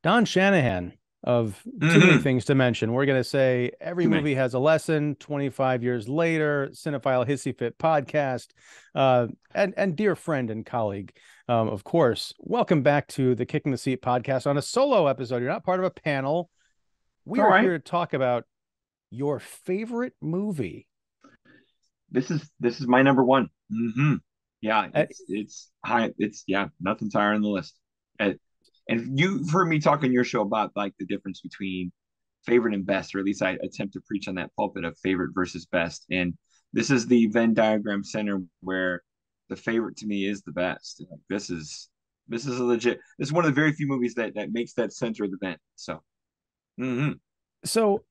Don Shanahan of Too Many Hmm. Things to Mention. We're going to say every Too many. movie has a lesson. 25 years later, Cinephile Hissy Fit podcast, and dear friend and colleague, of course. Welcome back to the Kicking the Seat podcast on a solo episode. You're not part of a panel. It's We all are right. here to talk about your favorite movie. This is my number one. Yeah, Uh, it's high. It's yeah, nothing's higher on the list. And, and you've heard me talk on your show about like the difference between favorite and best, or at least I attempt to preach on that pulpit of favorite versus best. And this is the Venn diagram center where the favorite to me is the best. Like, this is a legit. This is one of the very few movies that makes that center of the Venn. So. hmm so,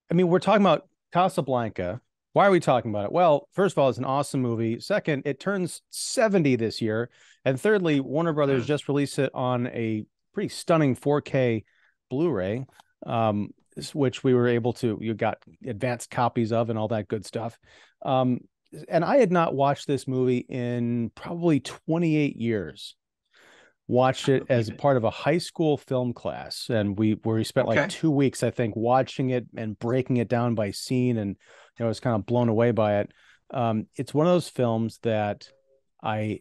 I mean, we're talking about Casablanca. Why are we talking about it? Well, first of all, it's an awesome movie. Second, it turns 70 this year. And thirdly, Warner Brothers just released it on a pretty stunning 4K Blu-ray, which we were able to, you got advanced copies of and all that good stuff. Um, and I had not watched this movie in probably 28 years. Watched I it believe as it. part of a high school film class, and we spent like Okay. 2 weeks, I think, watching it and breaking it down by scene, and I was kind of blown away by it. It's one of those films that I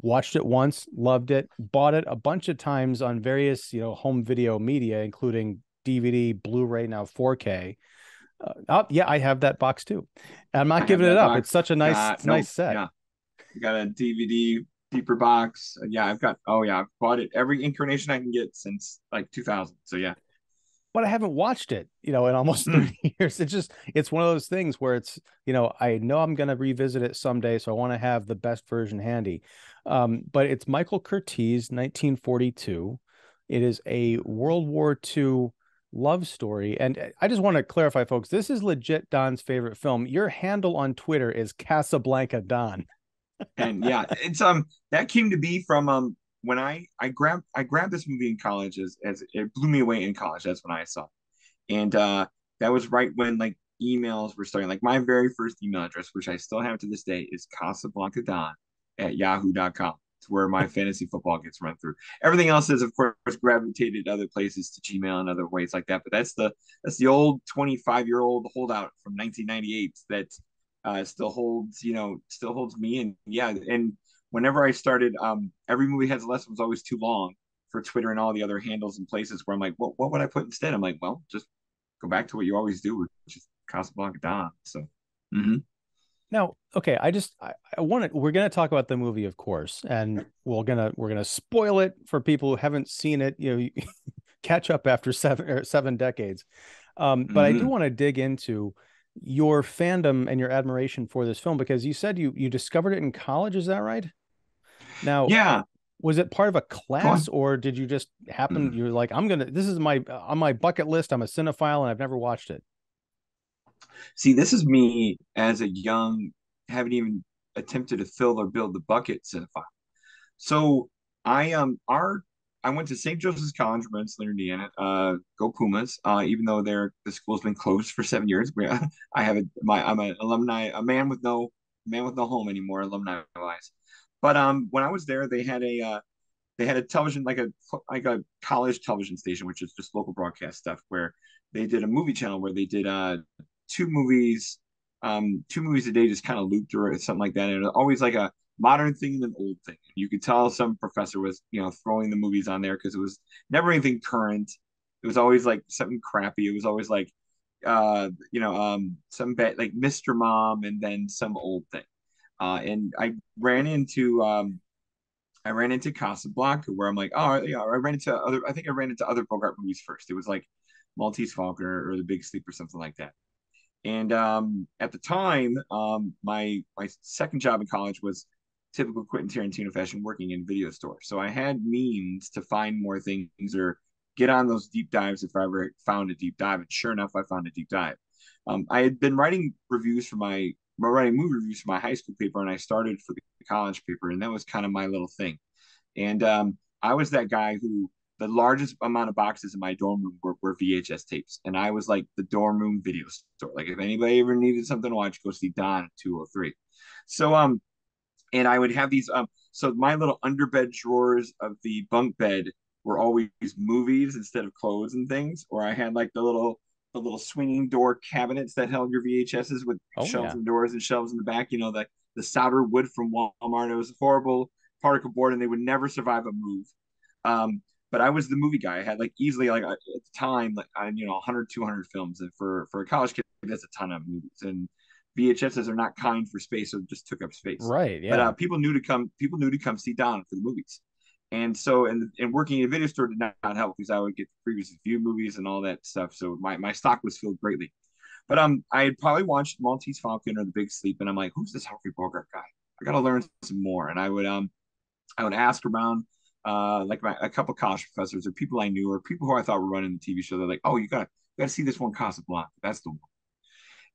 watched it once, loved it, bought it a bunch of times on various home video media, including DVD, Blu-ray, now 4K. Oh yeah, I have that box too. I'm not I have giving it that up. It's box. such a nice, Got it's a nice no, set. yeah. I got a DVD deeper box. Yeah, I've got. Oh yeah, I've bought it every incarnation I can get since like 2000. So yeah. But I haven't watched it, in almost Mm. 30 years. It's one of those things where I know I'm going to revisit it someday. So I want to have the best version handy. But it's Michael Curtiz, 1942. It is a World War II love story. And I just want to clarify, folks, this is legit Don's favorite film. Your handle on Twitter is Casablanca Don. And yeah, it's that came to be from when I grabbed this movie in college as it blew me away in college. That's when I saw it. And that was right when like emails were starting. Like my very first email address, which I still have to this day, is casablancadon@yahoo.com. It's where my fantasy football gets run through. Everything else is, of course, gravitated other places to Gmail and other ways like that. But that's the old 25-year-old holdout from 1998 that still holds me. And yeah, and whenever I started, every movie has less was always too long for Twitter and all the other handles and places where I'm like, what would I put instead? I'm like, well, just go back to what you always do, which is Casablanca Don. So, hmm Now, okay, I want to we're gonna talk about the movie, of course, and we're gonna spoil it for people who haven't seen it, catch up after 7 decades. But I do hmm want to dig into your fandom and your admiration for this film because you said you discovered it in college, is that right? Now, yeah, was it part of a go class on. or did you just happen, Mhm. you're like, this is my on my bucket list, I'm a cinephile and I've never watched it. See, this is me as a young, haven't even attempted to fill or build the bucket cinephile. So I went to St. Joseph's College, Rensselaer, Indiana. Go Pumas! Even though the school's been closed for 7 years, I'm an alumni, a man with no home anymore, alumni wise. But when I was there, they had a television like a college television station, which is just local broadcast stuff, where they did a movie channel where they did two movies, two movies a day, just kind of looped or something like that, and it was always like a modern thing and an old thing. You could tell some professor was throwing the movies on there because it was never anything current. It was always like something crappy. It was always like some bad like Mr. Mom and then some old thing. And I ran into Casablanca where I'm like, oh yeah, I think I ran into other Bogart movies first. It was like Maltese Falcon or The Big Sleep or something like that. And at the time, my second job in college was typical Quentin Tarantino fashion, working in video store. So I had means to find more things or get on those deep dives if I ever found a deep dive. And sure enough, I found a deep dive. I had been writing movie reviews for my high school paper, and I started for the college paper, and that was kind of my little thing. And I was that guy who the largest amount of boxes in my dorm room were VHS tapes. And I was like the dorm room video store. Like if anybody ever needed something to watch, go see Don at 203. So and I would have these so my little underbed drawers of the bunk bed were always movies instead of clothes and things, or I had like the little swinging door cabinets that held your VHSs with Oh shelves yeah. in the doors and shelves in the back. You know, the solder wood from Walmart. It was a horrible particle board, and they would never survive a move. But I was the movie guy. I had like easily like at the time like I, you know 100 200 films, and for a college kid that's a ton of movies. And VHSs are not kind for space, so it just took up space. Right. But Yeah. people knew to come see Don for the movies. And so, and working in a video store did not help because I would get the previous view movies and all that stuff. So my stock was filled greatly. But I had probably watched Maltese Falcon or The Big Sleep, and I'm like, who's this Humphrey Bogart guy? I got to learn some more. And I would ask around, like a couple of college professors or people I knew or people who I thought were running the TV show. They're like, oh, you got to see this one Casablanca. That's the one.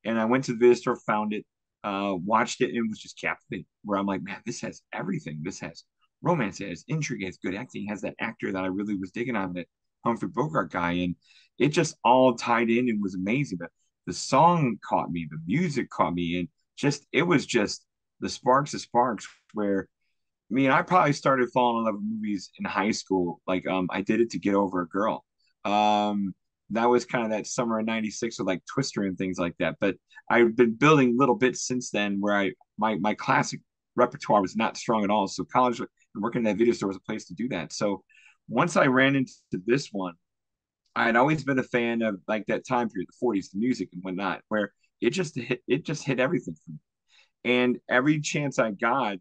And I went to the video store, found it, watched it, and was just captivated. Where I'm like, man, this has everything. This has romance, it has intrigue, it has good acting, it has that actor that I really was digging on, that Humphrey Bogart guy, and it just all tied in and was amazing. But the song caught me, the music caught me, and just it was just the sparks of sparks. Where I mean, I probably started falling in love with movies in high school. Like, I did it to get over a girl. That was kind of that summer of '96 with like Twister and things like that. But I've been building little bits since then where my classic repertoire was not strong at all. So college and working in that video store was a place to do that. So once I ran into this one, I had always been a fan of like that time period, the '40s, the music and whatnot, where it just hit everything for me. And every chance I got,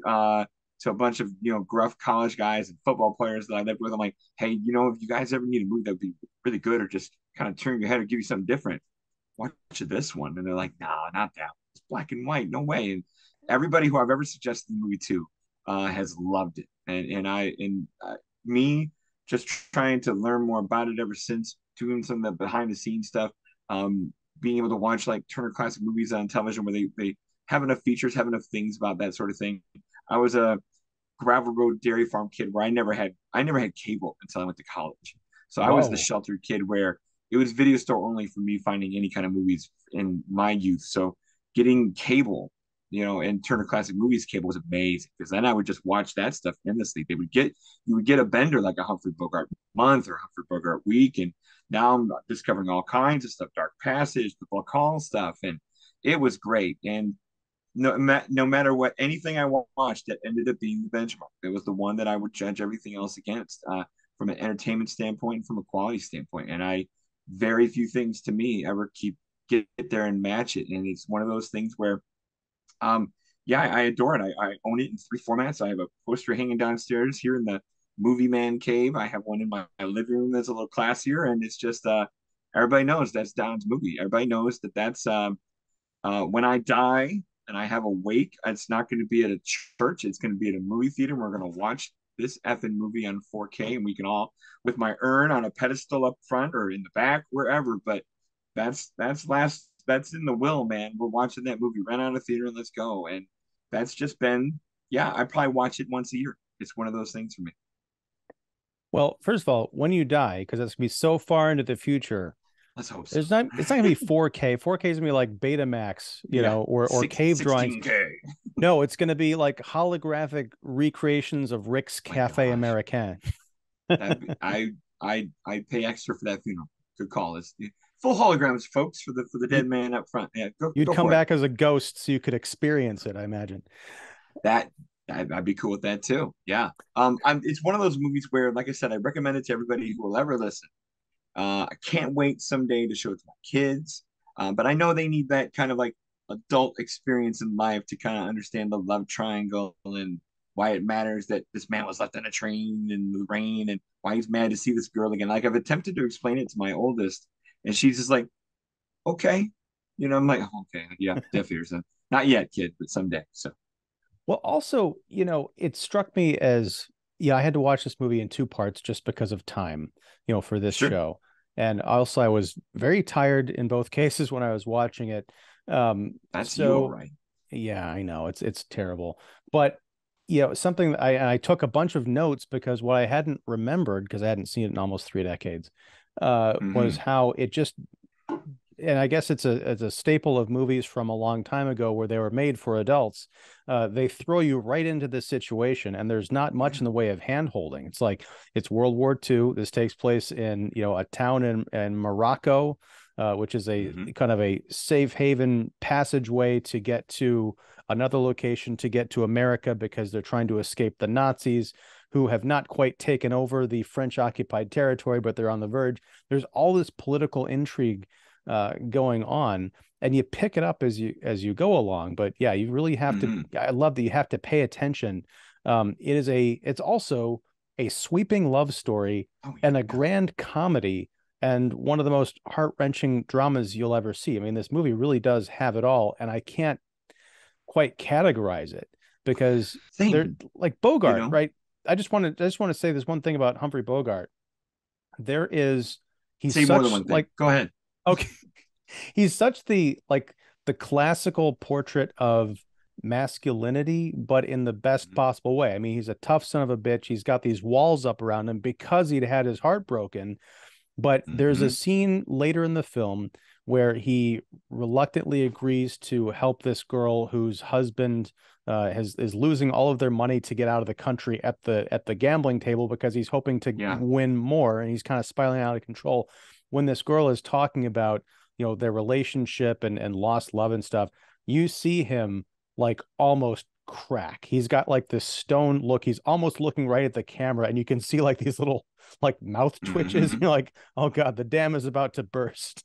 uh, to a bunch of gruff college guys and football players that I lived with, I'm like, hey, if you guys ever need a movie that would be really good or just kind of turn your head or give you something different, watch this one. And they're like, nah, not that. It's black and white, no way. And everybody who I've ever suggested the movie to has loved it. And me just trying to learn more about it ever since, doing some of the behind the scenes stuff, being able to watch like Turner Classic Movies on television where they have enough features, have enough things about that sort of thing. I was a gravel road dairy farm kid where I never had cable until I went to college. So I was the Whoa. sheltered kid where it was video store only for me finding any kind of movies in my youth. So getting cable, and Turner Classic Movies cable was amazing because then I would just watch that stuff endlessly. You would get a bender like a Humphrey Bogart month or Humphrey Bogart week, and now I'm discovering all kinds of stuff, Dark Passage, the Black Hall stuff, and it was great. And no matter what, anything I watched that ended up being the benchmark. It was the one that I would judge everything else against, from an entertainment standpoint and from a quality standpoint. And very few things to me ever get there and match it. And it's one of those things where, yeah, I adore it. I own it in 3 formats. I have a poster hanging downstairs here in the movie man cave. I have one in my living room that's a little classier, and it's just everybody knows that's Don's movie. Everybody knows that's when I die and I have a wake, it's not going to be at a church. It's going to be at a movie theater. And we're going to watch this effing movie on 4K, and we can all, with my urn on a pedestal up front or in the back, wherever. But that's in the will, man. We're watching that movie. Run out of theater and let's go. And that's just been, yeah. I probably watch it once a year. It's one of those things for me. Well, first of all, when you die, because that's gonna be so far into the future, Let's hope so. it's not gonna be 4K. 4K is gonna be like Betamax, Yeah, or cave drawings. 16K. No, it's gonna be like holographic recreations of Rick's My Cafe gosh, Americain. that I pay extra for that funeral. Good call. It's full holograms, folks, for the You, dead man up front. Yeah, you'd go come for it. back as a ghost so you could experience it, I imagine. That I'd be cool with that too. Yeah. It's one of those movies where, like I said, I recommend it to everybody who will ever listen. I can't wait someday to show it to my kids. But I know they need that kind of like adult experience in life to kind of understand the love triangle and why it matters that this man was left on a train in the rain and why he's mad to see this girl again. Like I've attempted to explain it to my oldest, and she's just like, okay. I'm like, okay, yeah, deaf ears. Not yet, kid, but someday. So Well, also, it struck me as, yeah, I had to watch this movie in two parts just because of time, for this sure, show. And also, I was very tired in both cases when I was watching it. that's you, all So right. yeah, I know it's terrible, but something that I took a bunch of notes because what I hadn't remembered because I hadn't seen it in almost 3 decades, was Mm-hmm. how it just and I guess it's a staple of movies from a long time ago where they were made for adults. They throw you right into this situation, and there's not much Yeah. in the way of hand holding. It's like it's World War II. This takes place in a town in Morocco, which is a Hmm. kind of a safe haven passageway to get to another location to get to America because they're trying to escape the Nazis who have not quite taken over the French occupied territory, but they're on the verge. There's all this political intrigue going on, and you pick it up as you go along. But yeah, you really have to. Hmm. I love that you have to pay attention. It's also a sweeping love story Oh and a yeah. grand comedy and one of the most heart-wrenching dramas you'll ever see. I mean, this movie really does have it all, and I can't quite categorize it because they're Same. like You Bogart, know, right? I just want to say this one thing about Humphrey Bogart. There is he's say more than such one thing. like Go ahead. okay, he's such the classical portrait of masculinity, but in the best Hmm. possible way. I mean, he's a tough son of a bitch. He's got these walls up around him because he'd had his heart broken. But there's a Hmm. scene later in the film where he reluctantly agrees to help this girl whose husband is losing all of their money to get out of the country at the gambling table because he's hoping to Yeah. win more, and he's kind of spiraling out of control. When this girl is talking about their relationship and lost love and stuff, you see him like almost crack. He's got like this stone look. He's almost looking right at the camera, and you can see like these little like mouth twitches. Hmm. You're like, oh God, the dam is about to burst.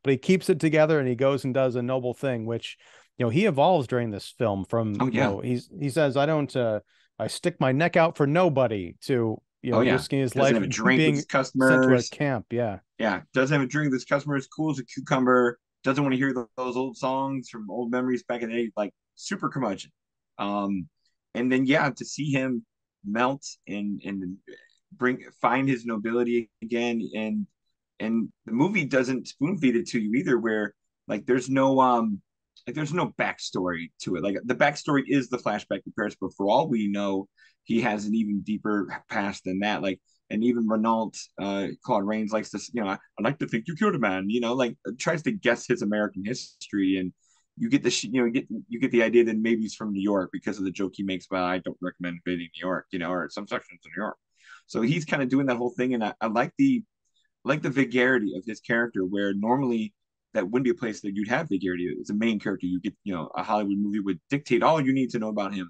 But he keeps it together and he goes and does a noble thing, which, he evolves during this film from, Oh yeah. he says, I don't, I stick my neck out for nobody to, Oh yeah. risking his Doesn't life have a drink with being his sent to a customers. camp. Yeah. Yeah. Doesn't have a drink with his customers. Cool as a cucumber. Doesn't want to hear those old songs from old memories back in the day. Like super curmudgeon. Um, and then yeah, to see him melt and find his nobility again, and the movie doesn't spoon feed it to you either, where like there's no backstory to it. Like the backstory is the flashback to Paris, but for all we know, he has an even deeper past than that. Like, and even Renault, Claude Rains likes to, I like to think you killed a man, like tries to guess his American history, and you get you get the idea that maybe he's from New York because of the joke he makes about I don't recommend invading New York, or some sections of New York. So he's kind of doing that whole thing, and I like the vulgarity of his character, where normally that wouldn't be a place that you'd have vulgarity. As a main character, you get, a Hollywood movie would dictate all you need to know about him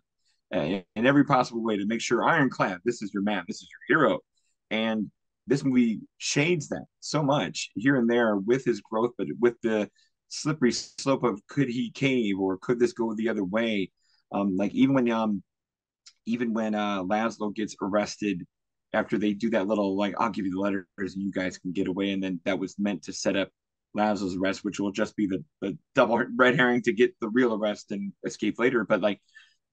in every possible way to make sure ironclad, this is your man, this is your hero. And this movie shades that so much here and there with his growth, but with the slippery slope of could he cave or could this go the other way? Like even when Laszlo gets arrested after they do that little like I'll give you the letters and you guys can get away, and then that was meant to set up Laszlo's arrest, which will just be the double red herring to get the real arrest and escape later. But like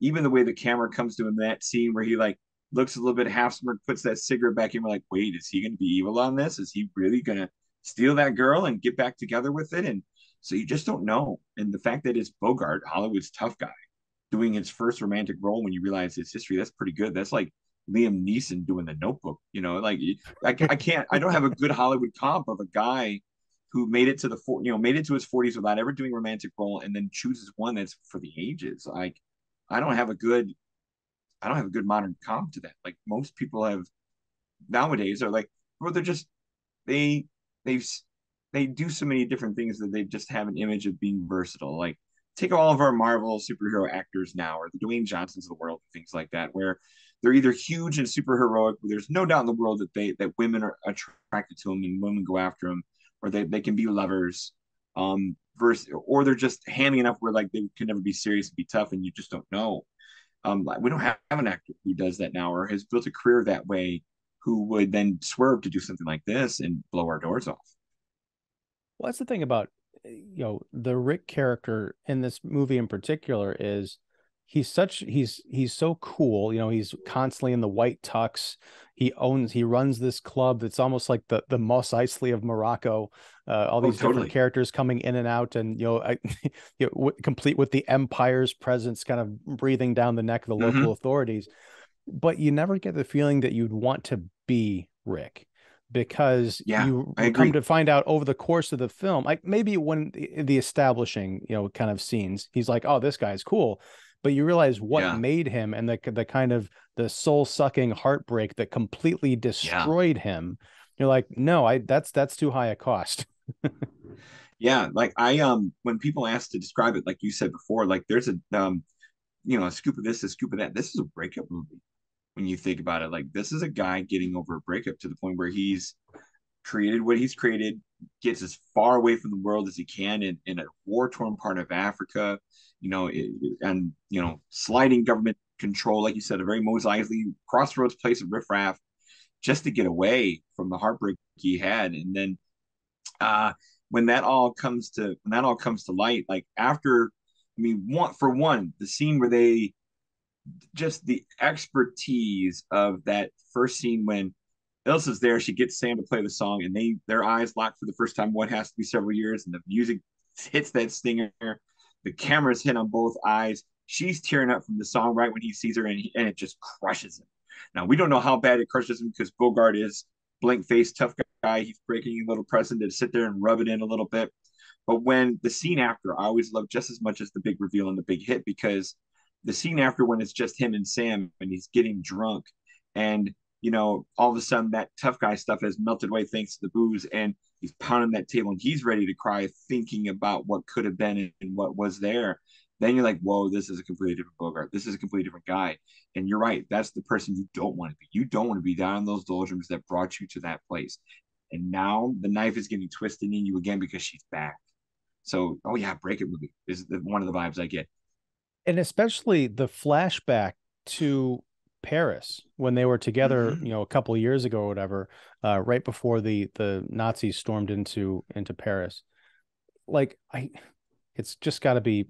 even the way the camera comes to him in that scene where he like looks a little bit half smirk, puts that cigarette back in, we're like, wait, is he gonna be evil on this? Is he really gonna steal that girl and get back together with it? And so you just don't know. And the fact that it's Bogart, Hollywood's tough guy, doing his first romantic role when you realize his history, that's pretty good. That's like Liam Neeson doing the Notebook. Like I can't, I don't have a good Hollywood comp of a guy who made it to made it to his 40s without ever doing a romantic role, and then chooses one that's for the ages. Like I don't have a good, I don't have a good modern comp to that. Like most people have nowadays are like, well, they're just they they've they do so many different things that they just have an image of being versatile. Like take all of our Marvel superhero actors now, or the Dwayne Johnsons of the world, things like that, where they're either huge and super heroic, but there's no doubt in the world that women are attracted to them and women go after them, or they can be lovers. Versus, or they're just hammy enough where like they can never be serious and be tough, and you just don't know. We don't have an actor who does that now or has built a career that way, who would then swerve to do something like this and blow our doors off. Well, that's the thing about the Rick character in this movie in particular is he's so cool. He's constantly in the white tux. He runs this club that's almost like the Mos Eisley of Morocco. All Oh, these different totally. characters coming in and out, and complete with the Empire's presence kind of breathing down the neck of the local Mm-hmm. authorities. But you never get the feeling that you'd want to be Rick. because Yeah, you I come agree. to find out over the course of the film, like maybe when the establishing, kind of scenes, he's like, oh, this guy's cool. But you realize what Yeah, made him, and the kind of the soul sucking heartbreak that completely yeah, destroyed him. You're like, no, that's too high a cost. yeah. Like I when people ask to describe it, like you said before, like there's a scoop of this, a scoop of that. This is a breakup movie when you think about it. Like this is a guy getting over a breakup to the point where he's created what he's created, gets as far away from the world as he can in a war torn part of Africa, and sliding government control, like you said, a very Mos Eisley crossroads place of riffraff, just to get away from the heartbreak he had. And then uh, when that all comes to light, like after, I mean, one, the scene where they just the expertise of that first scene when Ilsa's there, she gets Sam to play the song, and their eyes lock for the first time. What has to be several years, and the music hits that stinger. The camera's hit on both eyes. She's tearing up from the song right when he sees her, and it just crushes him. Now we don't know how bad it crushes him because Bogart is blank faced tough guy. He's breaking a little present to sit there and rub it in a little bit. But when the scene after, I always love just as much as the big reveal and the big hit, because the scene after, when it's just him and Sam and he's getting drunk, and all of a sudden that tough guy stuff has melted away thanks to the booze, and he's pounding that table and he's ready to cry, thinking about what could have been and what was there. Then you're like, whoa, this is a completely different Bogart. This is a completely different guy. And you're right. That's the person you don't want to be. You don't want to be down in those doldrums that brought you to that place. And now the knife is getting twisted in you again because she's back. So, oh yeah, breakup movie is one of the vibes I get. And especially the flashback to Paris when they were together, Mm-hmm. a couple of years ago or whatever, right before the Nazis stormed into Paris. Like it's just got to be,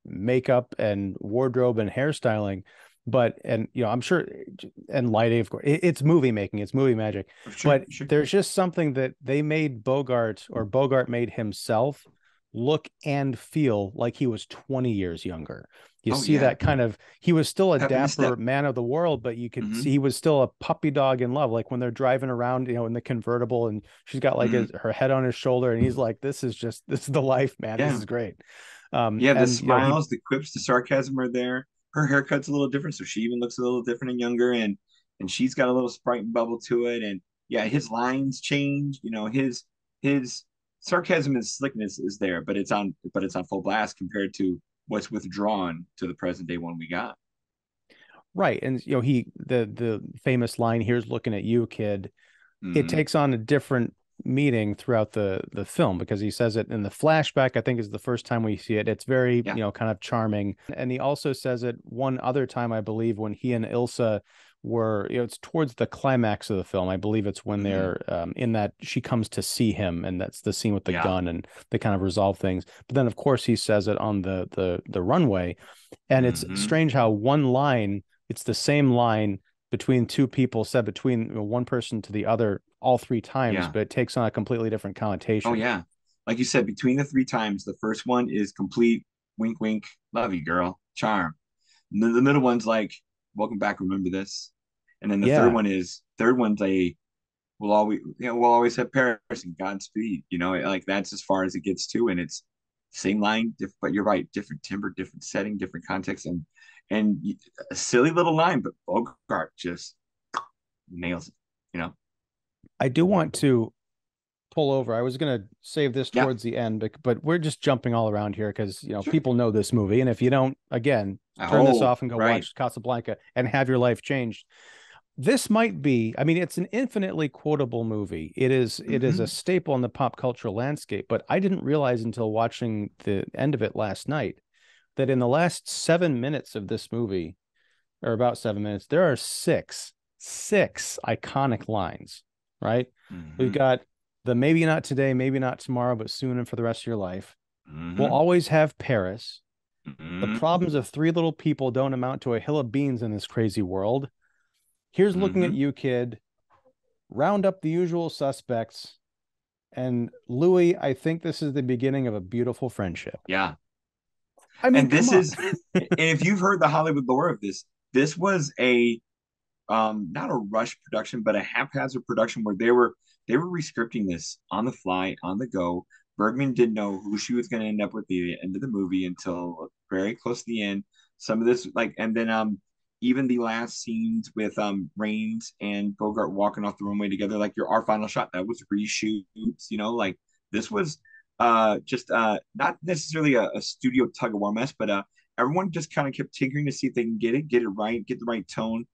makeup and wardrobe and hairstyling, but and I'm sure, and lighting, of course. It's movie making, it's movie magic, Sure, but sure. there's just something that they made Bogart made himself look and feel like he was 20 years younger. You Oh see yeah, that kind of, he was still a pep in his dapper step. man of the world, but you could Mm-hmm. see he was still a puppy dog in love. Like when they're driving around, in the convertible, and she's got like Mm-hmm. her head on his shoulder, and he's like, this is the life, man. This Yeah, is great. yeah. The And he smiles, the quips, the sarcasm are there. Her haircut's a little different, so she even looks a little different and younger, and she's got a little sprite and bubble to it. And yeah, his lines change. His sarcasm and slickness is there, but it's on full blast compared to what's withdrawn to the present day one we got. right. And the famous line, "Here's looking at you, kid." It Mm-hmm. takes on a different meaning throughout the film because he says it in the flashback. I think is the first time we see it. It's very, Yeah. kind of charming. And he also says it one other time, I believe, when he and Ilsa were, it's towards the climax of the film. I believe it's when Mm-hmm. they're in that she comes to see him, and that's the scene with the Yeah. gun, and they kind of resolve things. But then, of course, he says it on the runway, and it's Mm-hmm. strange how one line, it's the same line between two people said between one person to the other all three times, Yeah. but it takes on a completely different Oh connotation. yeah. Like you said, between the three times, the first one is complete wink wink, love you, girl, charm. And then the middle one's like, welcome back, remember this. And then the Yeah, third one's a we'll always have Paris and Godspeed. Like that's as far as it gets to, and it's same line, but you're right, different timbre, different setting, different context, and a silly little line, but Bogart just nails it. You know? I do want to pull over. I was going to save this Yeah. towards the end, but we're just jumping all around here because, Sure. people know this movie. And if you don't, again, turn this Oh, off and go right. watch Casablanca and have your life changed. This might be, I mean, it's an infinitely quotable movie. It is a Mm-hmm. staple in the pop cultural landscape, but I didn't realize until watching the end of it last night that in the last 7 minutes of this movie, or about 7 minutes, there are six iconic lines, right? We've Mm-hmm. got the maybe not today, maybe not tomorrow, but soon and for the rest of your life. We'll Mm-hmm. always have Paris. The Mm-hmm. problems of three little people don't amount to a hill of beans in this crazy world. Here's looking at Mm-hmm. you, kid. Round up the usual suspects. And Louis, I think this is the beginning of a beautiful friendship. Yeah. I mean, And come this on. is, and if you've heard the Hollywood lore of this was a not a rush production, but a haphazard production where they were they were rescripting this on the fly, on the go. Bergman didn't know who she was going to end up with at the end of the movie until very close to the end. Some of this, like, and then even the last scenes with Rains and Bogart walking off the runway together, like our final shot, that was reshoots, like this was just not necessarily a studio tug of war mess, but everyone just kind of kept tinkering to see if they can get it right, get the right tone.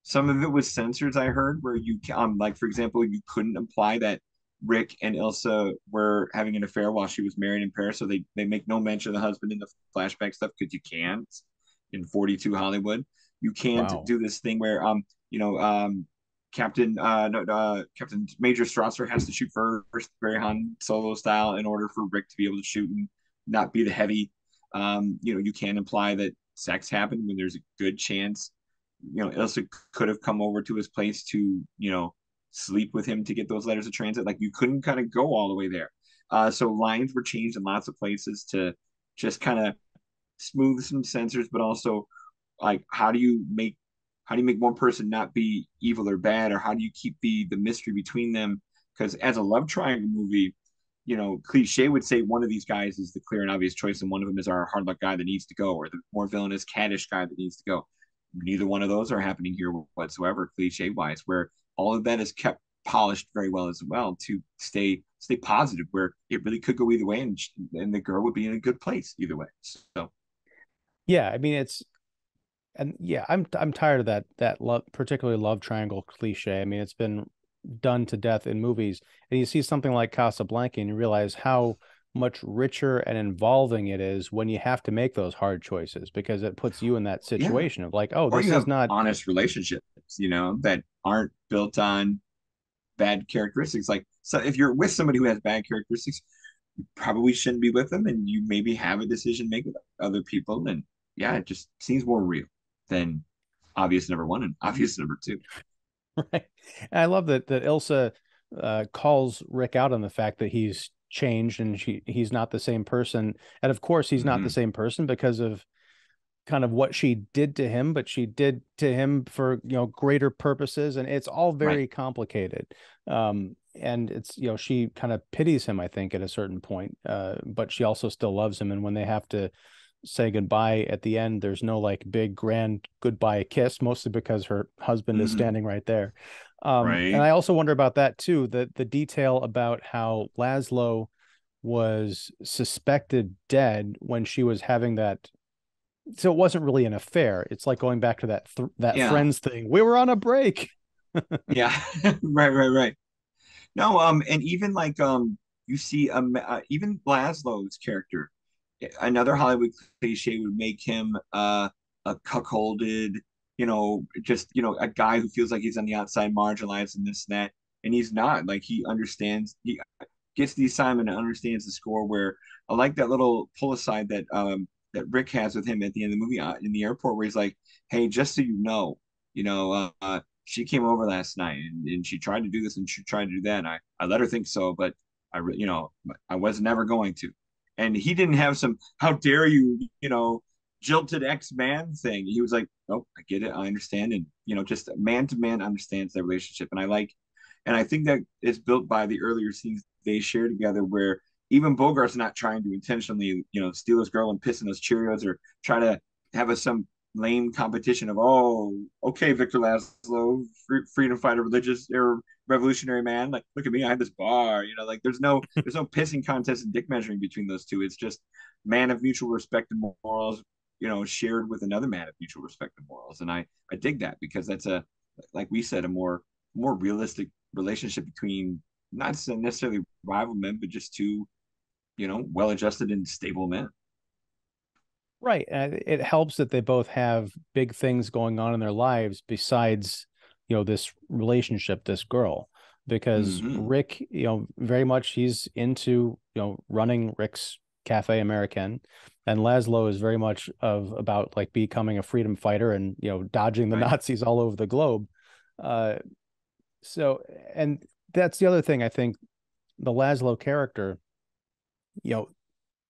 Some of it was censors, I heard, where you like for example, you couldn't imply that Rick and Ilsa were having an affair while she was married in Paris, so they make no mention of the husband in the flashback stuff because you can't in 42 Hollywood. You can't Wow. do this thing where you know Captain no, Captain Major Strasser has to shoot first, very Han Solo style, in order for Rick to be able to shoot and not be the heavy. You can't imply that sex happened when there's a good chance Ilsa could have come over to his place to, sleep with him to get those letters of transit. Like you couldn't kind of go all the way there. So lines were changed in lots of places to just kind of smooth some censors, but also like how do you make one person not be evil or bad, or how do you keep the mystery between them? Because as a love triangle movie, cliche would say one of these guys is the clear and obvious choice, and one of them is our hard luck guy that needs to go, or the more villainous, caddish guy that needs to go. Neither one of those are happening here whatsoever, cliche wise, where all of that is kept polished very well as well to stay positive, where it really could go either way, and the girl would be in a good place either way. So Yeah, I mean and yeah, I'm tired of that love, particularly love triangle cliche. I mean, it's been done to death in movies, and you see something like Casablanca, and you realize how much richer and involving it is when you have to make those hard choices, because it puts you in that yeah, situation of like, oh, or this you is have not honest relationships, that aren't built on bad characteristics. Like, so if you're with somebody who has bad characteristics, you probably shouldn't be with them, and you maybe have a decision to make with other people. And yeah, it just seems more real than obvious number one and obvious number two. right. And I love that Ilsa calls Rick out on the fact that he's changed and he's not the same person. And of course, he's not the Mm-hmm. same person because of kind of what she did to him, but she did to him for greater purposes, and it's all Right. very complicated. And it's she kind of pities him, I think, at a certain point, but she also still loves him. And when they have to say goodbye at the end, there's no like big grand goodbye kiss, mostly because her husband is Mm-hmm. standing right there. And Right. I also wonder about that too, the detail about how Laszlo was suspected dead when she was having that. So it wasn't really an affair. It's like going back to that Yeah. Friends thing. We were on a break. Yeah. Right. Right. Right. No. And even like you see even Laszlo's character, another Hollywood cliche would make him a cuckolded, just a guy who feels like he's on the outside, marginalized and this and that, and he's not. Like he understands, he gets the assignment and understands the score. Where I like that little pull aside that Rick has with him at the end of the movie in the airport, where he's like, "Hey, just so she came over last night and she tried to do this and she tried to do that. And I let her think so, but I was never going to." And he didn't have some "how dare you," jilted ex-man thing. He was like, "Nope, I get it, I understand," and just man to man understands their relationship. And I think that it's built by the earlier scenes they share together, where even Bogart's not trying to intentionally, steal his girl and piss in those Cheerios, or try to have some lame competition of, "Oh, okay, Victor Laszlo, freedom fighter, religious or revolutionary man. Like, look at me, I have this bar." Like there's no pissing contest and dick measuring between those two. It's just man of mutual respect and morals, shared with another man of mutual respect and morals. And I dig that, because that's like we said, a more realistic relationship between not necessarily rival men, but just two, well-adjusted and stable men. Right. And it helps that they both have big things going on in their lives besides, this relationship, this girl, because Mm-hmm. Rick, very much he's into, running Rick's Cafe Americain, and Laszlo is very much about like becoming a freedom fighter and, dodging the Right. Nazis all over the globe. Uh, so, and that's the other thing I think the Laszlo character, you know,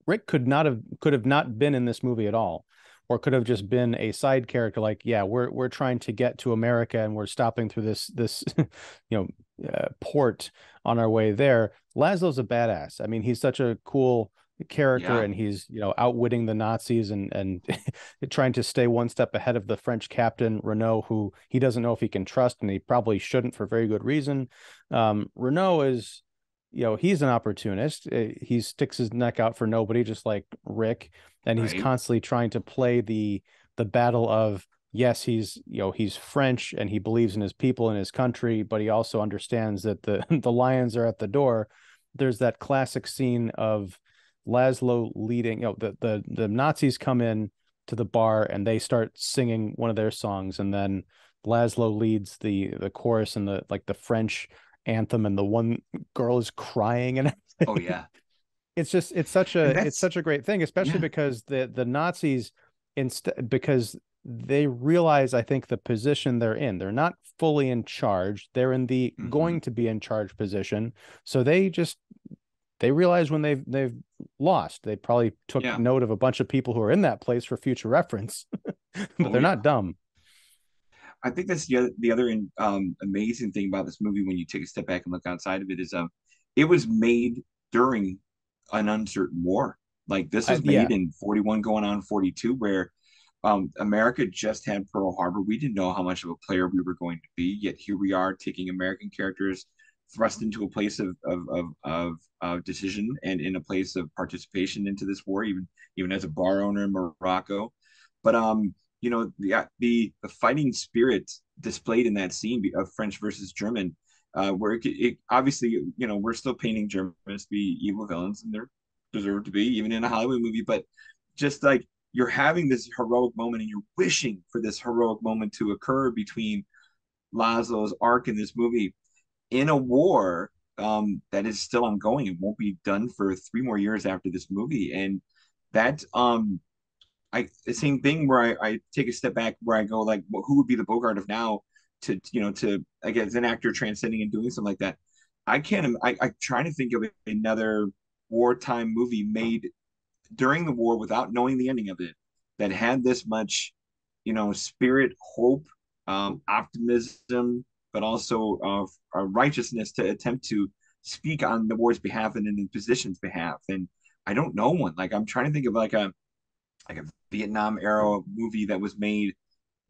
Rick could have not been in this movie at all, or could have just been a side character. Like, yeah, we're trying to get to America and we're stopping through this port on our way there. Laszlo's a badass. I mean, he's such a cool character, Yeah, and he's outwitting the Nazis and trying to stay one step ahead of the French captain Renault, who he doesn't know if he can trust, and he probably shouldn't for very good reason. Renault is, he's an opportunist. He sticks his neck out for nobody, just like Rick, and he's right. constantly trying to play the battle of, yes, he's French and he believes in his people and his country, but he also understands that the the lions are at the door. There's that classic scene of Laszlo leading, the Nazis come in to the bar and they start singing one of their songs, and then Laszlo leads the chorus and the French anthem, and the one girl is crying and Oh everything. yeah, It's just and it's that's such a great thing, especially yeah. because the Nazis, instead, because they realize, I think, the position they're in. They're not fully in charge. They're in the Hmm. going to be in charge position. So they realize when they've lost. They probably took Yeah. note of a bunch of people who are in that place for future reference, but Oh they're not yeah. dumb. I think that's the other amazing thing about this movie when you take a step back and look outside of it is it was made during an uncertain war. Like this was Yeah, made in 41 going on 42 where America just had Pearl Harbor. We didn't know how much of a player we were going to be, yet here we are taking American characters thrust into a place of decision and in a place of participation into this war, even as a bar owner in Morocco. But the fighting spirit displayed in that scene of French versus German, where it obviously we're still painting Germans to be evil villains, and they're deserved to be even in a Hollywood movie, but just like you're having this heroic moment and you're wishing for this heroic moment to occur between Laszlo's arc in this movie in a war that is still ongoing. It won't be done for 3 more years after this movie, and that the same thing where I take a step back where I go like, well, who would be the Bogart of now to I guess an actor transcending and doing something like that. I can't. I trying to think of another wartime movie made during the war without knowing the ending of it that had this much, spirit, hope, optimism, but also righteousness to attempt to speak on the war's behalf and in the position's behalf. And I don't know one. Like I'm trying to think of like a Vietnam era movie that was made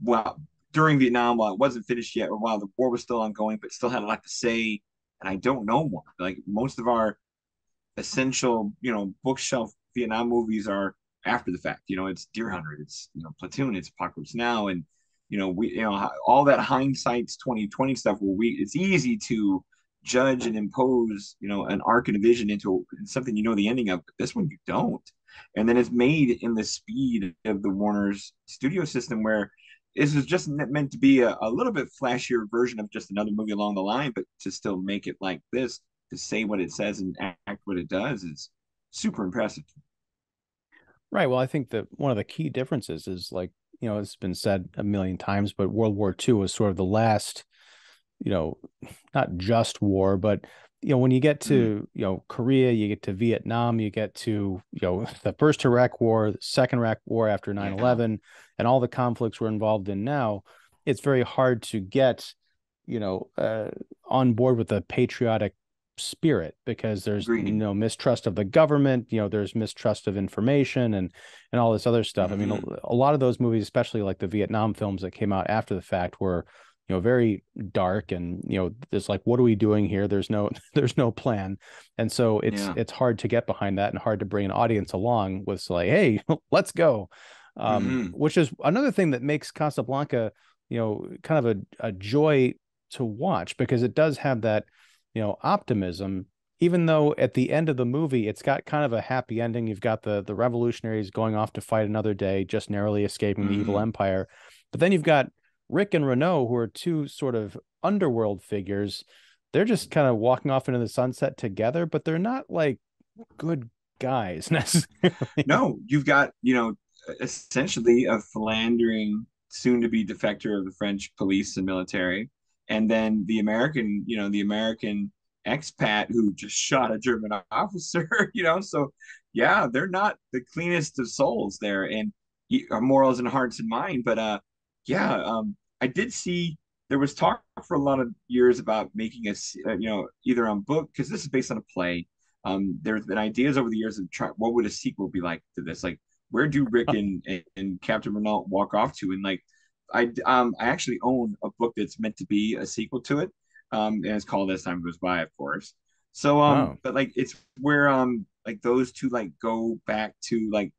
well during Vietnam while it wasn't finished yet or while the war was still ongoing, but still had a lot to say. And I don't know one. Like most of our essential, bookshelf Vietnam movies are after the fact. It's Deer Hunter, it's Platoon, it's Apocalypse Now, and we all that hindsight's 2020 stuff where it's easy to judge and impose an arc and a vision into something the ending of, but this one you don't. And then it's made in the speed of the Warner's studio system where this was just meant to be a little bit flashier version of just another movie along the line, but to still make it like this, to say what it says and act what it does is super impressive. right. Well, I think that one of the key differences is, like, it's been said a million times, but World War II was sort of the last, you know, not just war, but when you get Mm, to Korea, you get to Vietnam, you get to the first Iraq War, the second Iraq War after nine yeah, 11, and all the conflicts we're involved in now. It's very hard to get you know uh, on board with the patriotic spirit, because there's agreed. no mistrust of the government, there's mistrust of information and all this other stuff. I mean, Mm-hmm. a lot of those movies, especially like the Vietnam films that came out after the fact, were very dark, and there's like, what are we doing here? There's no there's no plan. And so it's Yeah. it's hard to get behind that, and hard to bring an audience along with, like, hey, let's go. Mm-hmm. Which is another thing that makes Casablanca kind of a joy to watch, because it does have that optimism, even though at the end of the movie it's got kind of a happy ending. You've got the revolutionaries going off to fight another day, just narrowly escaping the evil Mm-hmm. empire. But then you've got Rick and Renault, who are two sort of underworld figures. They're just kind of walking off into the sunset together, but they're not like good guys necessarily. No, you've got, essentially a philandering, soon to be defector of the French police and military. And then the American expat who just shot a German officer, so yeah, they're not the cleanest of souls there and morals and hearts and mind. But yeah, I did see there was talk for a lot of years about making either on book, because this is based on a play. There's been ideas over the years of what would a sequel be like to this? Like, where do Rick and Captain Renault walk off to? And like, I actually own a book that's meant to be a sequel to it, and it's called As Time Goes By, of course. So Oh, but like it's where like those two like go back to like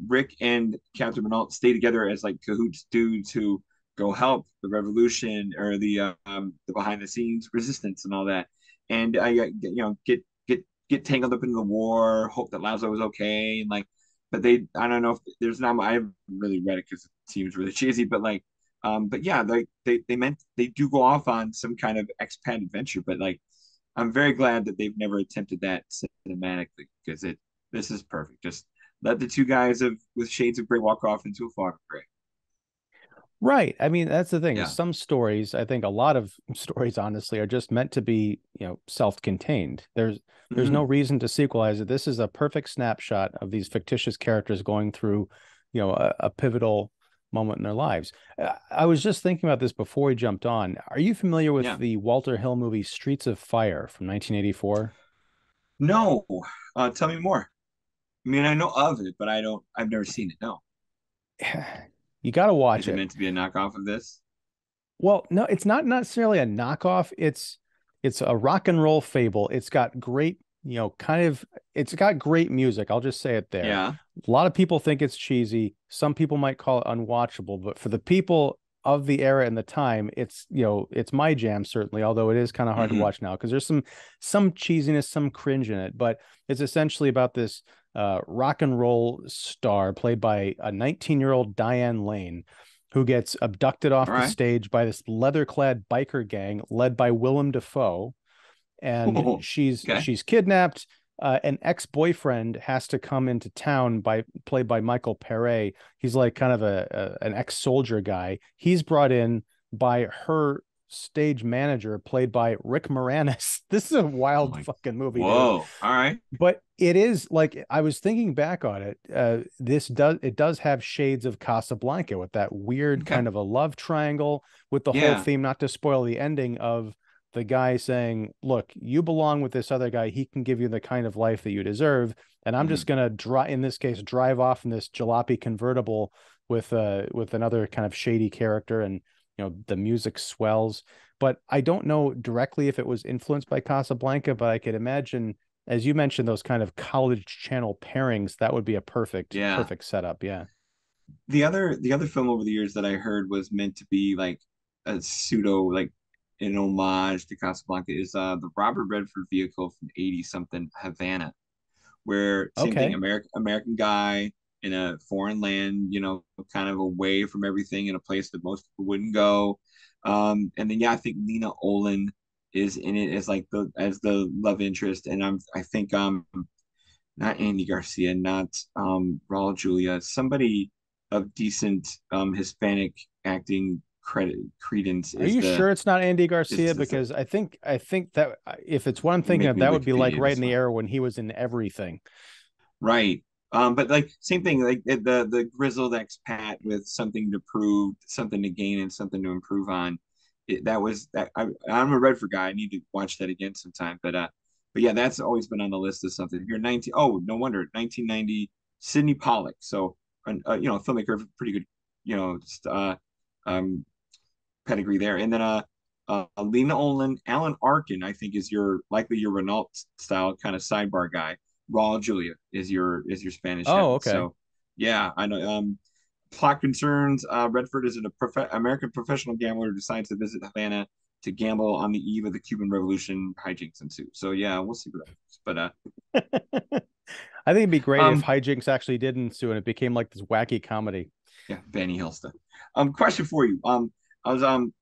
Rick and Captain Renault stay together as like cahoots dudes who go help the revolution or the behind the scenes resistance and all that. And I get tangled up in the war, hope that Lazo was okay, and like, but they I don't know if there's not I haven't really read it because it seems really cheesy, but like, but yeah, like they do go off on some kind of expat adventure, but like I'm very glad that they've never attempted that cinematically because it this is perfect. Just let the two guys of with shades of gray walk off into a fog of gray. right. I mean, that's the thing. Yeah. Some stories, I think a lot of stories, honestly, are just meant to be, self-contained. There's no Hmm. reason to sequelize it. This is a perfect snapshot of these fictitious characters going through, a pivotal moment in their lives. I was just thinking about this before we jumped on. Are you familiar with Yeah. the Walter Hill movie Streets of Fire from 1984? No. Tell me more. I mean, I know of it, but I've never seen it. No. You got to Is watch it it. meant to be a knockoff of this? Well, no, it's not necessarily a knockoff. It's a rock and roll fable. It's got great, it's got great music. I'll just say it there. Yeah. A lot of people think it's cheesy. Some people might call it unwatchable, but for the people of the era and the time, it's my jam certainly, although it is kind of hard to Hmm. watch now because there's some cheesiness, some cringe in it, but it's essentially about this rock and roll star played by a 19-year-old Diane Lane who gets abducted All off the right. stage by this leather-clad biker gang led by Willem Dafoe, and she's Okay. she's kidnapped. An ex-boyfriend has to come into town by played by Michael Pere. He's like kind of an ex-soldier guy. He's brought in by her stage manager, played by Rick Moranis. This is a Oh wild my. fucking movie, dude. Whoa. All right. But it is like I was thinking back on it. This does have shades of Casablanca with that weird Okay. kind of a love triangle with the whole Yeah. theme, not to spoil the ending of the guy saying, "Look, you belong with this other guy. He can give you the kind of life that you deserve, and I'm just Hmm. gonna drive. In this case, drive off in this jalopy convertible with another kind of shady character, and the music swells." But I don't know directly if it was influenced by Casablanca, but I could imagine, as you mentioned, those kind of college channel pairings, that would be a perfect, Yeah. perfect setup. Yeah. The other film over the years that I heard was meant to be like a pseudo like an homage to Casablanca is the Robert Redford vehicle from 80 something Havana, where same thing, Okay. American guy in a foreign land, kind of away from everything in a place that most people wouldn't go. And then yeah, I think Lena Olin is in it as like the love interest, and I think not Andy Garcia, not Raul Julia, somebody of decent Hispanic acting credence Are you sure it's not Andy Garcia? is Because I think that if it's what I'm you thinking make of, me that would be like Wikipedia right in this the one. era when he was in everything. Right. But like same thing, like the grizzled expat with something to prove, something to gain, and something to improve on. That was that. I'm a Redford guy. I need to watch that again sometime. But yeah, that's always been on the list of something. Here, 19. Oh, no wonder, 1990, Sidney Pollack. So, filmmaker, pretty good, just um, pedigree there. And then Lena Olin, Alan Arkin, I think is likely your Renault style kind of sidebar guy. Raul Julia is your Spanish Oh, heavy. okay. So yeah, I know. Plot concerns. Redford is American professional gambler who decides to visit Havana to gamble on the eve of the Cuban Revolution. Hijinks ensue. So yeah, we'll see what that is. But I think it'd be great if um, hijinks actually did ensue and it became like this wacky comedy. yeah, Benny Hill stuff. Question for you. I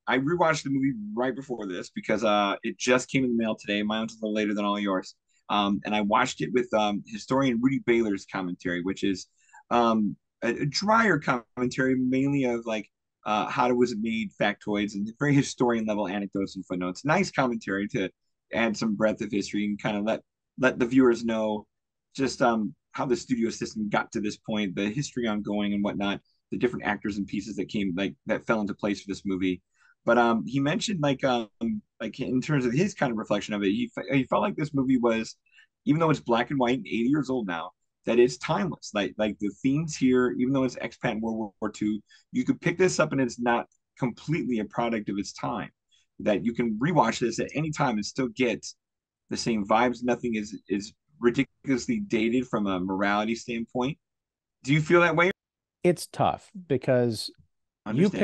rewatched the movie right before this because it just came in the mail today. Mine's a little later than all yours. And I watched it with historian Rudy Baylor's commentary, which is a drier commentary, mainly of like how was it made, factoids, and very historian level anecdotes and footnotes. Nice commentary to add some breadth of history and kind of let the viewers know just how the studio system got to this point, the history ongoing and whatnot, the different actors and pieces that came like that fell into place for this movie. But he mentioned like in terms of his kind of reflection of it, he felt like this movie was, even though it's black and white and 80 years old now, that it's timeless. Like the themes here, even though it's expat in World War II, you could pick this up and it's not completely a product of its time. That you can rewatch this at any time and still get the same vibes. Nothing is ridiculously dated from a morality standpoint. Do you feel that way? It's tough because Understandably so.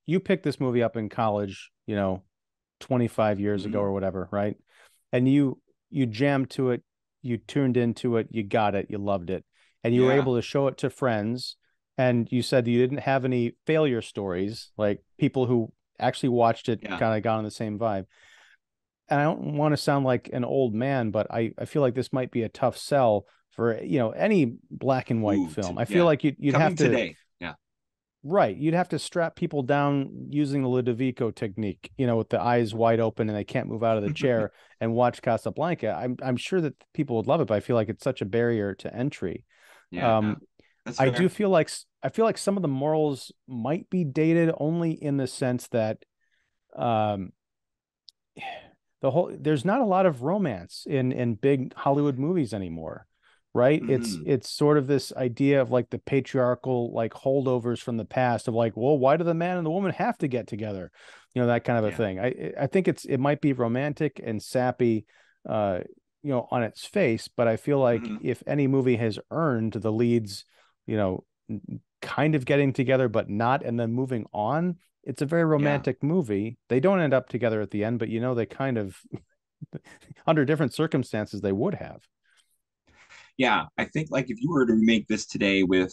you picked this movie up in college, 25 years ago Hmm. or whatever, right? And you jammed to it, you tuned into it, you got it, you loved it, and you were Yeah, able to show it to friends. And you said you didn't have any failure stories, like people who actually watched it yeah. kind of got on the same vibe. And I don't want to sound like an old man, but I feel like this might be a tough sell for, any black and white film. I feel Yeah. like you'd have Coming to. today. Yeah. Right. You'd have to strap people down using the Ludovico technique, with the eyes wide open and they can't move out of the chair and watch Casablanca. I'm sure that people would love it, but I feel like it's such a barrier to entry. Yeah. Um, That's I do fair. feel like I feel like some of the morals might be dated only in the sense that um, there's not a lot of romance in big Hollywood movies anymore, right? It's Hmm. it's sort of this idea of like the patriarchal like holdovers from the past of like, well, why do the man and the woman have to get together? That kind of a Yeah. thing. I think it might be romantic and sappy, uh, on its face, but I feel like Hmm. if any movie has earned the leads, you know, kind of getting together but not, and then moving on, it's a very Yeah. romantic movie. They don't end up together at the end, but they kind of under different circumstances they would have. Yeah. I think like if you were to remake this today with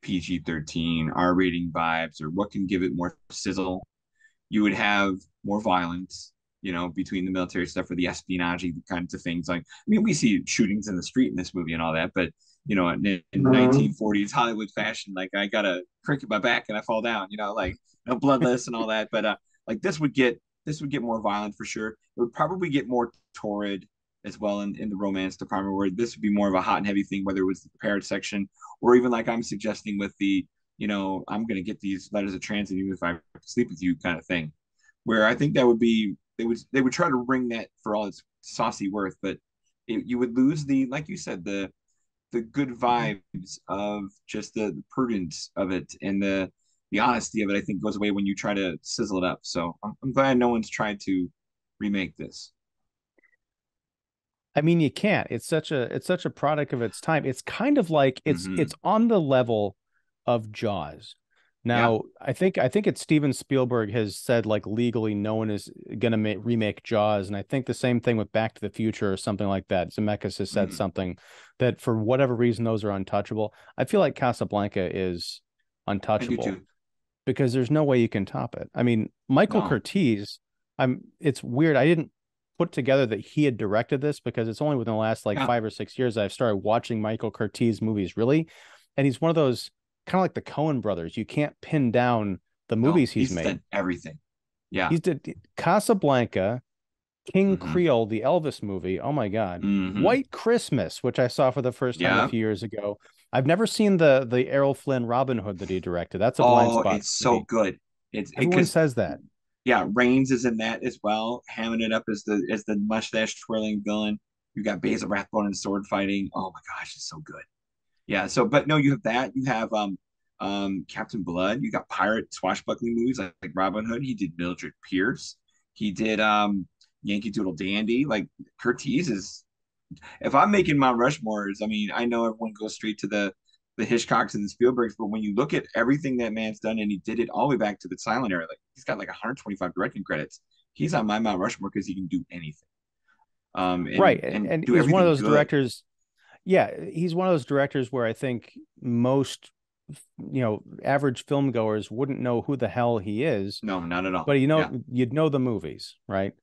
PG-13, R rating vibes, or what can give it more sizzle, you would have more violence, between the military stuff or the espionage kinds of things. Like, I mean, we see shootings in the street in this movie and all that, but in 1940s Hollywood fashion, like I got a crick in my back and I fall down, like no bloodless and all that. But like this would get more violent for sure. It would probably get more torrid as well in the romance department, where this would be more of a hot and heavy thing, whether it was the prepared section or even like I'm suggesting with the, I'm gonna get these letters of transit even if I sleep with you kind of thing, where I think that would be they would try to wring that for all its saucy worth, but you would lose the, like you said, the good vibes of just the prudence of it and the honesty of it. I think goes away when you try to sizzle it up. So I'm glad no one's tried to remake this. I mean, you can't. It's such a product of its time. It's kind of like it's Hmm. on the level of Jaws. Yeah. Now, I think it's Steven Spielberg has said like legally no one is gonna remake Jaws, and I think the same thing with Back to the Future or something like that. Zemeckis has said Hmm. something that for whatever reason those are untouchable. I feel like Casablanca is I do untouchable too. because there's no way you can top it. I mean, Michael No. Curtiz, it's weird. I didn't put together that he had directed this because it's only within the last like Yeah. 5 or 6 years I've started watching Michael Curtiz movies really. And he's one of those kind of like the Coen brothers. You can't pin down the No. movies he's He's made. done everything. Yeah. He's did Casablanca, King Hmm. Creole, the Elvis movie. Oh my God. Hmm. White Christmas, which I saw for the first time a Yeah. few years ago. I've never seen the Errol Flynn Robin Hood that he directed. That's a blind Oh, spot it's for so me. good. It's Everyone because says that. yeah, Reigns is in that as well, hamming it up as the mustache twirling villain. You got Basil Rathbone and sword fighting. Oh my gosh, it's so good. Yeah. So, but no, you have that. You have Captain Blood. You got pirate swashbuckling movies like Robin Hood. He did Mildred Pierce. He did Yankee Doodle Dandy. Like Curtiz is. If I'm making Mount Rushmores, I mean, I know everyone goes straight to the Hitchcocks and the Spielbergs, but when you look at everything that man's done, and he did it all the way back to the silent era, like he's got like 125 directing credits. He's on my Mount Rushmore because he can do anything, Right. and And do he's one of everything those good. directors. Yeah, he's one of those directors where I think most, average film goers wouldn't know who the hell he is, No, not at all. but Yeah. you'd know the movies, right?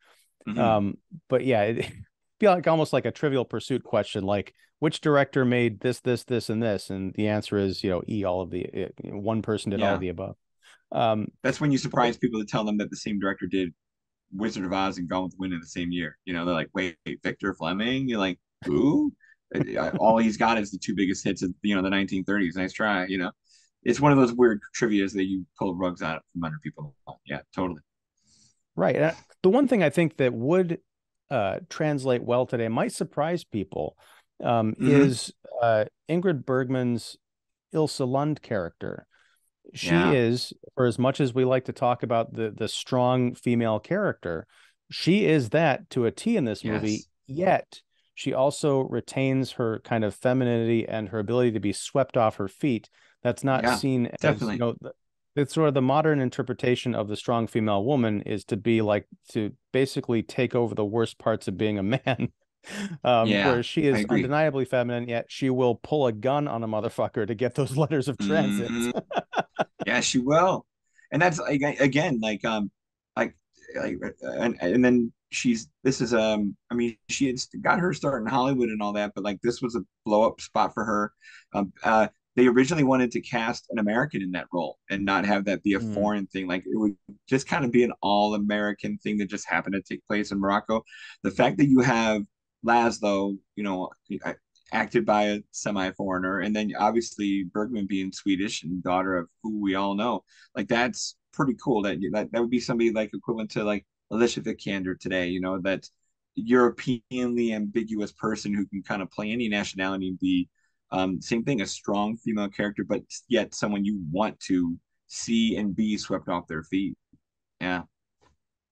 Hmm. But yeah, it'd be like almost like a Trivial Pursuit question, like which director made this, and this, and the answer is, all of one person did all of Yeah. the above. Um, That's when you but surprise people to tell them that the same director did Wizard of Oz and Gone with the Wind in the same year. They're like, wait, Victor Fleming? You're like, who? All he's got is the two biggest hits of the 1930s. Nice try. it's one of those weird trivias that you pull rugs out from under people. Yeah, totally. Right. The one thing I think that would translate well today, might surprise people, Hmm. is Ingrid Bergman's Ilsa Lund character. She Yeah. is, for as much as we like to talk about the strong female character, she is that to a T in this movie, Yes. yet she also retains her kind of femininity and her ability to be swept off her feet. That's not Yeah. seen as, Definitely. it's sort of the modern interpretation of the strong female woman is to be like to basically take over the worst parts of being a man. Yeah. Whereas she I is agree. undeniably feminine, yet she will pull a gun on a motherfucker to get those letters of transit. Hmm. Yeah, she will. And that's like again, like and then she's this is I mean she had got her start in Hollywood and all that, but like this was a blow up spot for her. They originally wanted to cast an American in that role and not have that be a Mm. foreign thing. Like it would just kind of be an all American thing that just happened to take place in Morocco. The fact that you have Laszlo, acted by a semi-foreigner, and then obviously Bergman being Swedish and daughter of who we all know, like that's pretty cool. That would be somebody like equivalent to like Alicia Vikander today, that Europeanly ambiguous person who can kind of play any nationality and be same thing, a strong female character, but yet someone you want to see and be swept off their feet. Yeah.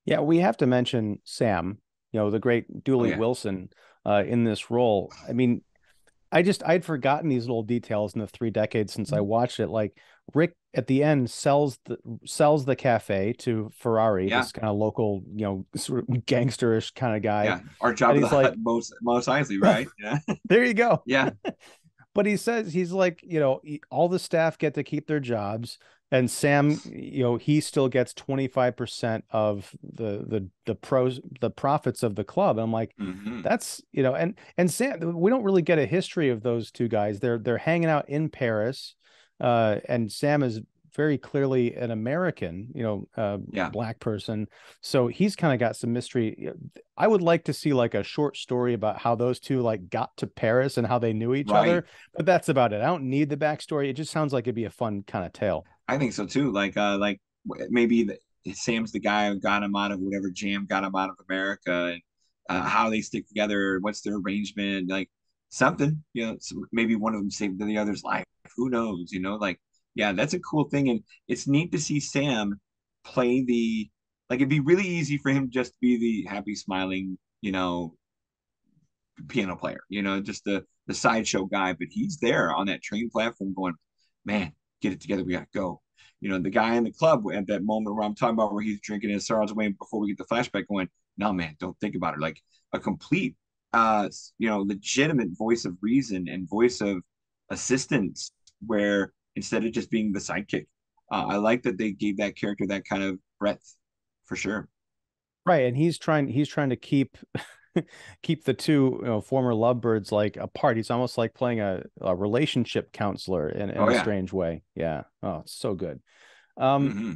Yeah, we have to mention Sam, the great Oh Dooley yeah. Wilson in this role. I mean, I'd forgotten these little details in the 3 decades since I watched it. Like Rick at the end sells the cafe to Ferrari, Yeah. this kind of local, sort of gangsterish kind of guy. Yeah. Our job And of the he's hut like, most Isley, right? Yeah. there you go. Yeah. But he says he's like, all the staff get to keep their jobs, and Sam, he still gets 25% of the profits of the club. I'm like, Hmm. that's, and Sam, we don't really get a history of those two guys. They're hanging out in Paris, and Sam is very clearly an American, Yeah. black person. So he's kind of got some mystery. I would like to see like a short story about how those two like got to Paris and how they knew each Right. other, but that's about it. I don't need the backstory. It just sounds like it'd be a fun kind of tale. I think so too. Like maybe Sam's the guy who got him out of whatever jam got him out of America, and how they stick together. What's their arrangement? Like something, maybe one of them saved the other's life. Who knows? Like yeah, that's a cool thing, and it's neat to see Sam play the like. It'd be really easy for him just to be the happy, smiling, piano player, just the sideshow guy, but he's there on that train platform going, man, get it together, we gotta go. The guy in the club at that moment where I'm talking about where he's drinking his sorrows away before we get the flashback going, no man, don't think about it. Like a complete legitimate voice of reason and voice of assistance where instead of just being the sidekick. I like that they gave that character that kind of breadth for sure. Right. And he's trying to keep the two, former lovebirds like apart. He's almost like playing a relationship counselor in Oh a yeah. strange way. Yeah. Oh, it's so good. Um, Hmm.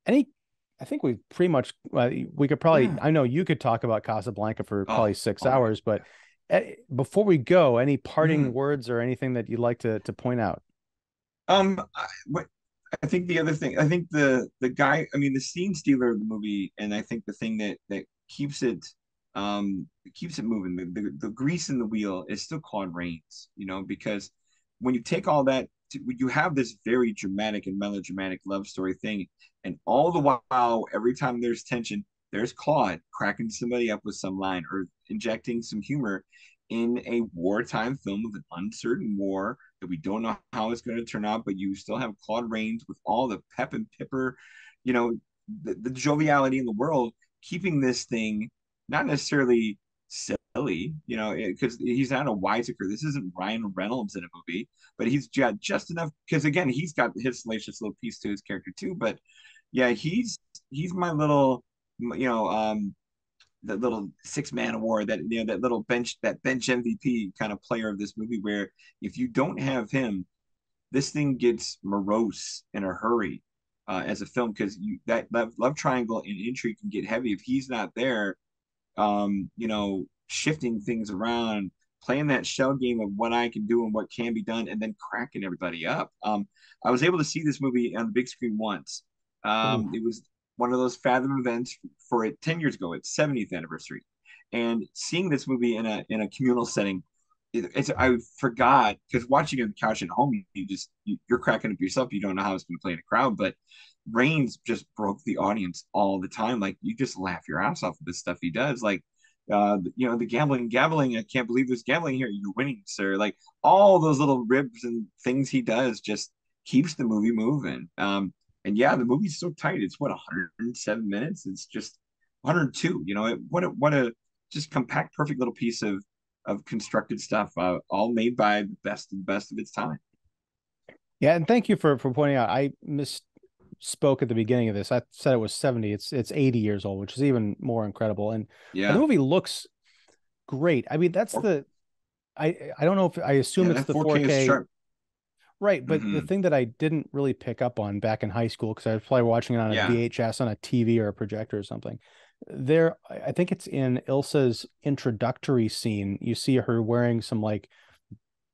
any I think we pretty much we could probably, Yeah. I know you could talk about Casablanca for probably Oh, six all night. hours, but before we go, any parting Mhm. words or anything that you'd like to point out? I think the other thing, I think the guy, I mean, the scene stealer of the movie, and I think the thing that keeps it moving, the grease in the wheel is still Claude Rains, because when you take all that, you have this very dramatic and melodramatic love story thing, and all the while, every time there's tension, there's Claude cracking somebody up with some line or injecting some humor in a wartime film of an uncertain war that we don't know how it's going to turn out, but you still have Claude Rains with all the pep and pipper, you know, the joviality in the world, keeping this thing not necessarily silly, because he's not a wiseacre. This isn't Ryan Reynolds in a movie, but he's got just enough. Because again, he's got his salacious little piece to his character too. But yeah, he's my little, that little six-man award, that little bench MVP kind of player of this movie, where if you don't have him, this thing gets morose in a hurry as a film, because that love triangle and intrigue can get heavy if he's not there, shifting things around, playing that shell game of what I can do and what can be done, and then cracking everybody up. I was able to see this movie on the big screen once. Ooh. It was one of those Fathom events for it 10 years ago, its 70th anniversary, and seeing this movie in a communal setting. I forgot because watching it on the couch at home, you're cracking up yourself. You don't know how it's going to play in a crowd, but Reigns just broke the audience all the time. Like you just laugh your ass off of the stuff he does. Like the gambling. I can't believe there's gambling here. You're winning, sir. Like all those little ribs and things he does just keeps the movie moving. And yeah, the movie's so tight. It's what 107 minutes. It's just 102. What a just compact, perfect little piece of constructed stuff, all made by the best and best of its time. Yeah, and thank you for pointing out. I misspoke at the beginning of this. I said it was 70. It's 80 years old, which is even more incredible. And the Yeah, movie looks great. I mean, that's the I don't know if I assume yeah, it's that the 4K is 4K. sharp. Right, but the Mm-hmm. thing that I didn't really pick up on back in high school, because I was probably watching it on a Yeah. VHS on a TV or a projector or something. There, I think it's in Ilsa's introductory scene. You see her wearing some like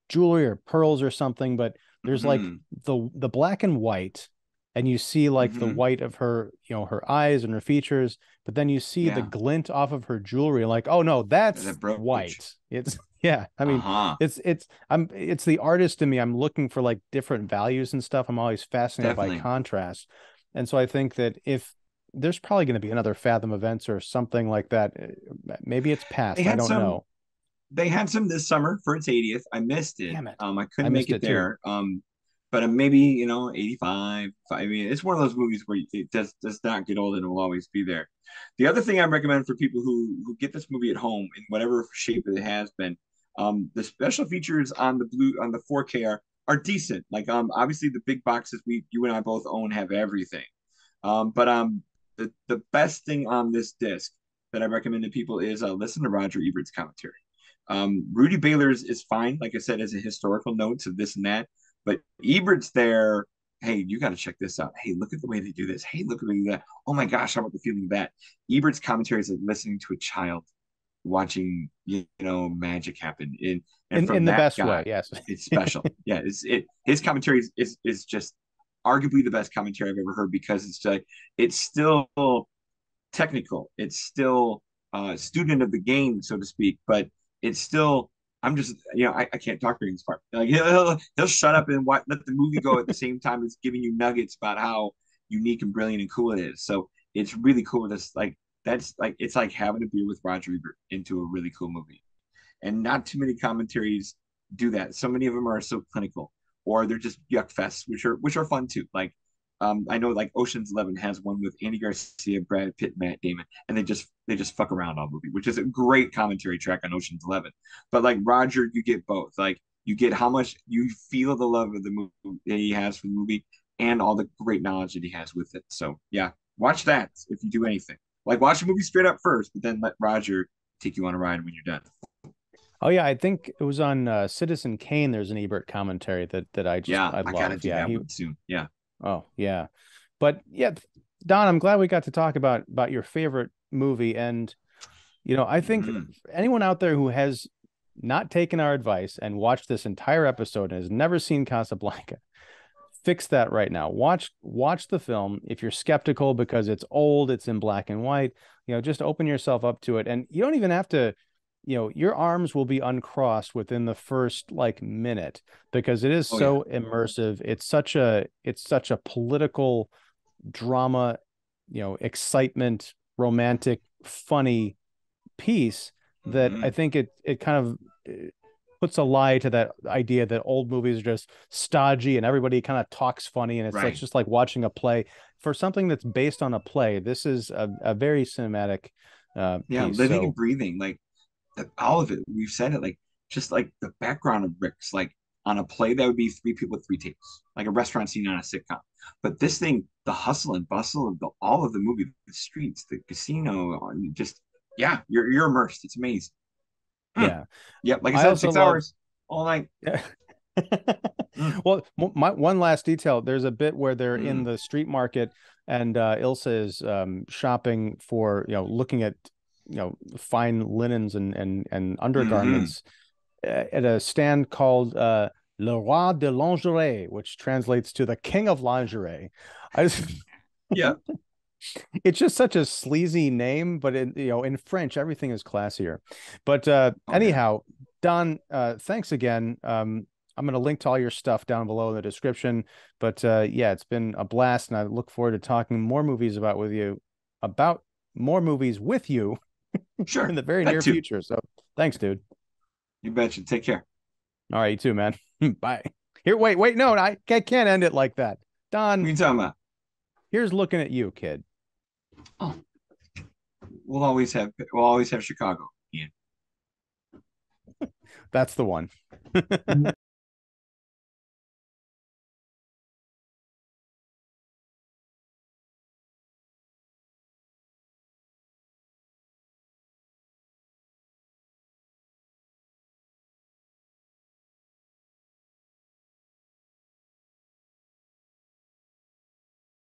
jewelry or pearls or something, but there's like Mm-hmm. the black and white, and you see like the Mm-hmm. white of her, her eyes and her features, but then you see the Yeah. glint off of her jewelry, like, oh no, that's That brooch. white. It's yeah, I mean, Uh-huh. it's the artist in me. I'm looking for like different values and stuff. I'm always fascinated by Definitely. contrast. And so I think that if there's probably going to be another Fathom events or something like that, maybe it's They past. I had don't some know. they had some this summer for its 80th. I missed it. Damn it. I I couldn't make missed it it too. there. But maybe 85. I mean, it's one of those movies where it does not get old and it will always be there. The other thing I recommend for people who get this movie at home in whatever shape it has been, the special features on the 4K are decent. Like obviously the big boxes you and I both own have everything. But the best thing on this disc that I recommend to people is listen to Roger Ebert's commentary. Rudy Baylor's is fine, like I said, as a historical notes of this and that. But Ebert's there. Hey, you got to check this out. Hey, look at the way they do this. Hey, look at the way they do that. Oh my gosh, how about the feeling of that? Ebert's commentary is like listening to a child watching, magic happen. And In from the that best way, guy, yes. it's special. Yeah, his commentary is just arguably the best commentary I've ever heard because it's still technical. It's still student of the game, so to speak, but it's still I'm just I can't talk during this part. Like he'll shut up and let the movie go at the same time as giving you nuggets about how unique and brilliant and cool it is. So it's really cool. This like that's like it's like having a beer with Roger Ebert into a really cool movie. And not too many commentaries do that. So many of them are so clinical, or they're just yuck fests, which are fun too. Like I know like Ocean's 11 has one with Andy Garcia, Brad Pitt, Matt Damon, and they just fuck around all movie, which is a great commentary track on Ocean's 11. But like Roger, you get both. Like you get how much you feel the love of the movie that he has for the movie, and all the great knowledge that he has with it. So yeah, watch that if you do anything. Like watch the movie straight up first, but then let Roger take you on a ride when you're done. Oh yeah, I think it was on Citizen Kane. There's an Ebert commentary that Yeah, I I gotta love. do Yeah, that he. one soon. Yeah. Oh yeah, but yeah, Don, I'm glad we got to talk about your favorite movie. And I think Mm-hmm. anyone out there who has not taken our advice and watched this entire episode and has never seen Casablanca, fix that right now. Watch the film. If you're skeptical because it's old, it's in black and white, just open yourself up to it. And you don't even have to, your arms will be uncrossed within the first like minute because it is Oh yeah. so immersive. It's such a political drama, excitement, romantic, funny piece that I Mm-hmm. think it kind of puts a lie to that idea that old movies are just stodgy and everybody kind of talks funny and it's Right. just like watching a play. For something that's based on a play, this is a very cinematic Yeah, piece. living and So breathing, like all of it. We've said it, like just like the background of Rick's, like on a play that would be three people with three tables, like a restaurant scene on a sitcom. But this thing, the hustle and bustle of all of the movie, the streets, the casino, just yeah, you're immersed. It's amazing. Mm. yeah, Yep, like I I said, also 6 hours love. all night. Mm. Well, my one last detail. There's a bit where they're in Mm. the street market, and Ilsa is shopping for looking at fine linens and Mm-hmm. undergarments. at a stand called Le Roi de Lingerie, which translates to the King of Lingerie. I just Yeah. it's just such a sleazy name, but in French, everything is classier. But Oh yeah. anyhow, Don, thanks again. I'm going to link to all your stuff down below in the description. But yeah, it's been a blast, and I look forward to talking about more movies with you in Sure. the very That near too. future. So thanks, dude. You betcha. Take care. All right, you too, man. Bye. Here, wait, no, I can't end it like that. What Don, are you talking about? here's looking at you, kid. Oh, we'll always have Chicago. Yeah. That's the one.